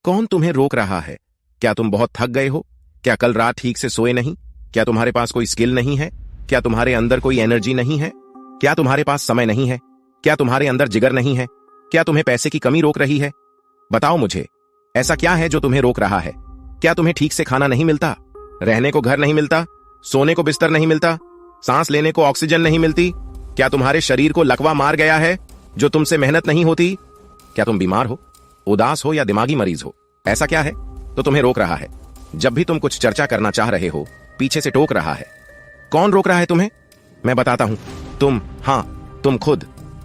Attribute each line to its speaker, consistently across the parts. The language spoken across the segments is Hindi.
Speaker 1: कौन तुम्हें रोक रहा है? क्या तुम बहुत थक गए हो? क्या कल रात ठीक से सोए नहीं? क्या तुम्हारे पास कोई स्किल नहीं है? क्या तुम्हारे अंदर कोई एनर्जी नहीं है? क्या तुम्हारे पास समय नहीं है? क्या तुम्हारे अंदर जिगर नहीं है? क्या तुम्हें पैसे की कमी रोक रही है? बताओ मुझे, ऐसा क्या है जो तुम्हें रोक रहा है? क्या तुम्हें ठीक से खाना नहीं मिलता? रहने को घर नहीं मिलता? सोने को बिस्तर नहीं मिलता? सांस लेने को ऑक्सीजन नहीं मिलती? क्या तुम्हारे शरीर को लकवा मार गया है जो तुमसे मेहनत नहीं होती? क्या तुम बीमार हो, उदास हो या दिमागी मरीज हो? ऐसा क्या है तो तुम्हें रोक रहा है? जब भी तुम कुछ चर्चा करना चाह रहे हो, पीछे से टोक रहा है। कौन रोक रहा है तुम्हें? मैं बताता हूं।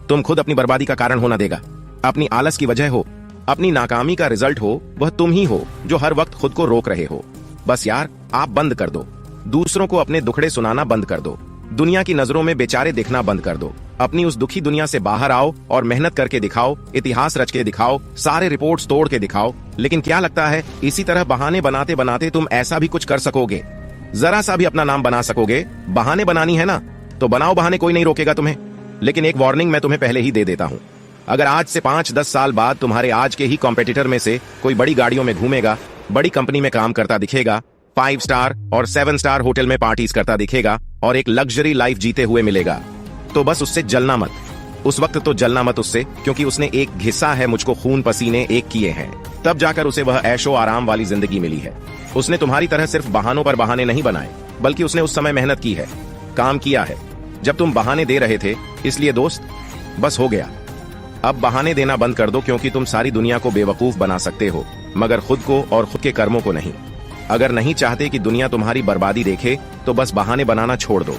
Speaker 1: तुम खुद अपनी बर्बादी का कारण होना देगा। अपनी आलस की वजह हो, अपनी नाकामी का रिजल्ट हो, वह तुम ही हो जो हर वक्त खुद को रोक रहे हो। बस यार, आप बंद कर दो। दूसरों को अपने दुखड़े सुनाना बंद कर दो। दुनिया की नजरों में बेचारे दिखना बंद कर दो। अपनी उस दुखी दुनिया से बाहर आओ और मेहनत करके दिखाओ, इतिहास रच के दिखाओ, सारे रिपोर्ट्स तोड़ के दिखाओ। लेकिन क्या लगता है इसी तरह बहाने बनाते बनाते तुम ऐसा भी कुछ कर सकोगे? जरा सा भी अपना नाम बना सकोगे? बहाने बनानी है ना, तो बनाओ बहाने, कोई नहीं रोकेगा तुम्हें। लेकिन एक वार्निंग मैं तुम्हें पहले ही दे देता हूं। अगर आज से 5-10 साल बाद तुम्हारे आज के ही कॉम्पिटिटर में से कोई बड़ी गाड़ियों में घूमेगा, बड़ी कंपनी में काम करता दिखेगा, 5 स्टार और 7 स्टार होटल में पार्टीज करता दिखेगा और एक लग्जरी लाइफ जीते हुए मिलेगा, तो बस उससे जलना मत। उस वक्त तो जलना मत उससे, क्योंकि उसने एक घिसा है मुझको खून पसीने एक किए हैं, तब जाकर उसे वह ऐशो आराम वाली जिंदगी मिली है। उसने तुम्हारी तरह सिर्फ बहानों पर बहाने नहीं बनाए, बल्कि उसने उस समय मेहनत की है, काम किया है जब तुम बहाने दे रहे थे। इसलिए दोस्त, बस हो गया। अब बहाने देना बंद कर दो, क्योंकि तुम सारी दुनिया को बेवकूफ बना सकते हो, मगर खुद को और खुद के कर्मों को नहीं। अगर नहीं चाहते कि दुनिया तुम्हारी बर्बादी देखे, तो बस बहाने बनाना छोड़ दो।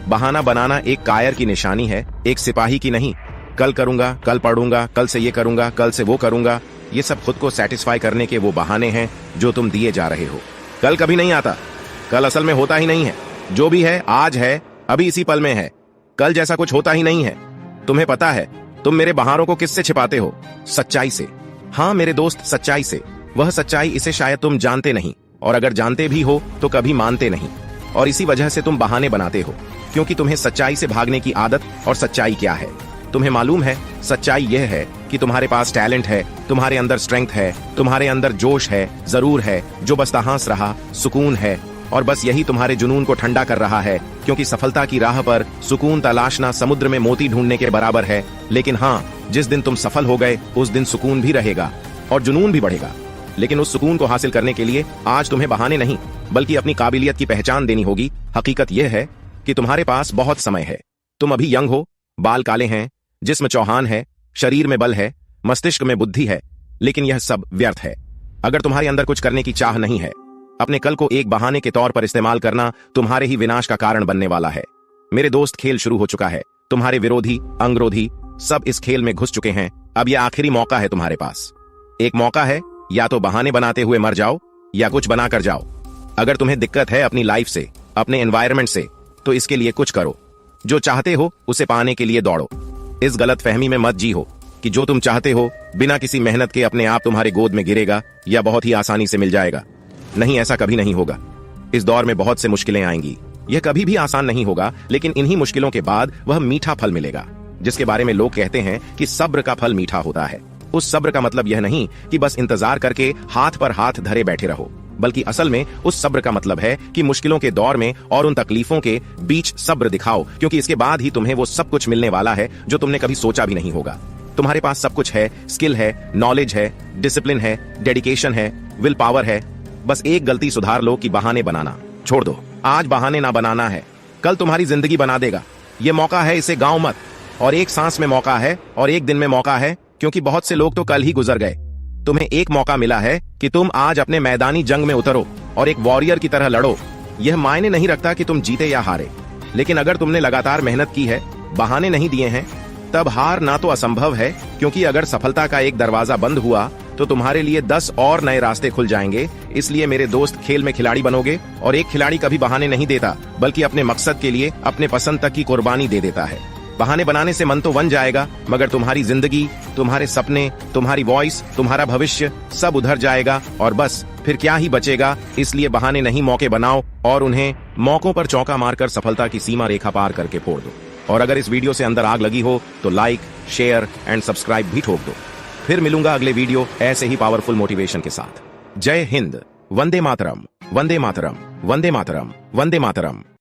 Speaker 1: बहाना बनाना एक कायर की निशानी है, एक सिपाही की नहीं। कल करूंगा, कल पढ़ूंगा, कल से ये करूंगा, कल से वो करूंगा, ये सब खुद को सेटिस्फाई करने के वो बहाने हैं जो तुम दिए जा रहे हो। कल कभी नहीं आता, कल असल में होता ही नहीं है। जो भी है आज है, अभी इसी पल में है। कल जैसा कुछ होता ही नहीं है। तुम्हें पता है तुम मेरे बहारों को किससे छिपाते हो? सच्चाई से। हाँ मेरे दोस्त, सच्चाई से। वह सच्चाई, इसे शायद तुम जानते नहीं, और अगर जानते भी हो तो कभी मानते नहीं, और इसी वजह से तुम बहाने बनाते हो, क्योंकि तुम्हें सच्चाई से भागने की आदत। और सच्चाई क्या है तुम्हें मालूम है? सच्चाई यह है कि तुम्हारे पास टैलेंट है, तुम्हारे अंदर स्ट्रेंथ है, तुम्हारे अंदर जोश है, जरूर है, जो बस तहास रहा, सुकून है, और बस यही तुम्हारे जुनून को ठंडा कर रहा है। क्योंकि सफलता की राह पर सुकून तलाशना समुद्र में मोती ढूंढने के बराबर है। लेकिन हाँ, जिस दिन तुम सफल हो गए, उस दिन सुकून भी रहेगा और जुनून भी बढ़ेगा। लेकिन उस सुकून को हासिल करने के लिए आज तुम्हें बहाने नहीं, बल्कि अपनी काबिलियत की पहचान देनी होगी। हकीकत यह है कि तुम्हारे पास बहुत समय है। तुम अभी यंग हो, बाल काले हैं, जिस्म चौहान है, शरीर में बल है, मस्तिष्क में बुद्धि है, लेकिन यह सब व्यर्थ है अगर तुम्हारे अंदर कुछ करने की चाह नहीं है। अपने कल को एक बहाने के तौर पर इस्तेमाल करना तुम्हारे ही विनाश का कारण बनने वाला है। मेरे दोस्त, खेल शुरू हो चुका है। तुम्हारे विरोधी, अंगरोधी सब इस खेल में घुस चुके हैं। अब यह आखिरी मौका है तुम्हारे पास। एक मौका है, या तो बहाने बनाते हुए मर जाओ या कुछ बना कर जाओ। अगर तुम्हें दिक्कत है अपनी लाइफ से, अपने एनवायरनमेंट से, तो इसके लिए कुछ करो। जो चाहते हो उसे पाने के लिए दौड़ो। इस गलत फहमी में मत जी हो कि जो तुम चाहते हो बिना किसी मेहनत के अपने आप तुम्हारे गोद में गिरेगा या बहुत ही आसानी से मिल जाएगा। नहीं, ऐसा कभी नहीं होगा। इस दौर में बहुत से मुश्किलें आएंगी। यह कभी भी आसान नहीं होगा, लेकिन इन्हीं मुश्किलों के बाद वह मीठा फल मिलेगा, जिसके बारे में लोग कहते हैं कि सब्र का फल मीठा होता है। उस सब्र का मतलब यह नहीं कि बस इंतजार करके हाथ पर हाथ धरे बैठे रहो, बल्कि असल में उस सब्र का मतलब है कि मुश्किलों के दौर में और उन तकलीफों के बीच सब्र दिखाओ, क्योंकि इसके बाद ही तुम्हें वो सब कुछ मिलने वाला है जो तुमने कभी सोचा भी नहीं होगा। तुम्हारे पास सब कुछ है, स्किल है, नॉलेज है, डिसिप्लिन है, डेडिकेशन है, विल पावर है। बस एक गलती सुधार लो कि बहाने बनाना छोड़ दो। आज बहाने ना बनाना है, कल तुम्हारी जिंदगी बना देगा। ये मौका है, इसे गाओ मत। और एक सांस में मौका है और एक दिन में मौका है, क्योंकि बहुत से लोग तो कल ही गुजर गए। तुम्हें एक मौका मिला है कि तुम आज अपने मैदानी जंग में उतरो और एक वॉरियर की तरह लड़ो। यह मायने नहीं रखता कि तुम जीते या हारे, लेकिन अगर तुमने लगातार मेहनत की है, बहाने नहीं दिए हैं, तब हार ना तो असंभव है, क्योंकि अगर सफलता का एक दरवाजा बंद हुआ तो तुम्हारे लिए 10 और नए रास्ते खुल जाएंगे। इसलिए मेरे दोस्त, खेल में खिलाड़ी बनोगे, और एक खिलाड़ी कभी बहाने नहीं देता, बल्कि अपने मकसद के लिए अपने पसंद तक की कुर्बानी दे देता है। बहाने बनाने से मन तो बन जाएगा, मगर तुम्हारी जिंदगी, तुम्हारे सपने, तुम्हारी वॉइस, तुम्हारा भविष्य सब उधर जाएगा, और बस फिर क्या ही बचेगा। इसलिए बहाने नहीं, मौके बनाओ और उन्हें मौकों पर चौका मारकर सफलता की सीमा रेखा पार करके फोड़ दो। और अगर इस वीडियो से अंदर आग लगी हो तो लाइक, शेयर एंड सब्सक्राइब भी ठोक दो। फिर मिलूंगा अगले वीडियो ऐसे ही पावरफुल मोटिवेशन के साथ। जय हिंद। वंदे मातरम, वंदे मातरम, वंदे मातरम, वंदे मातरम।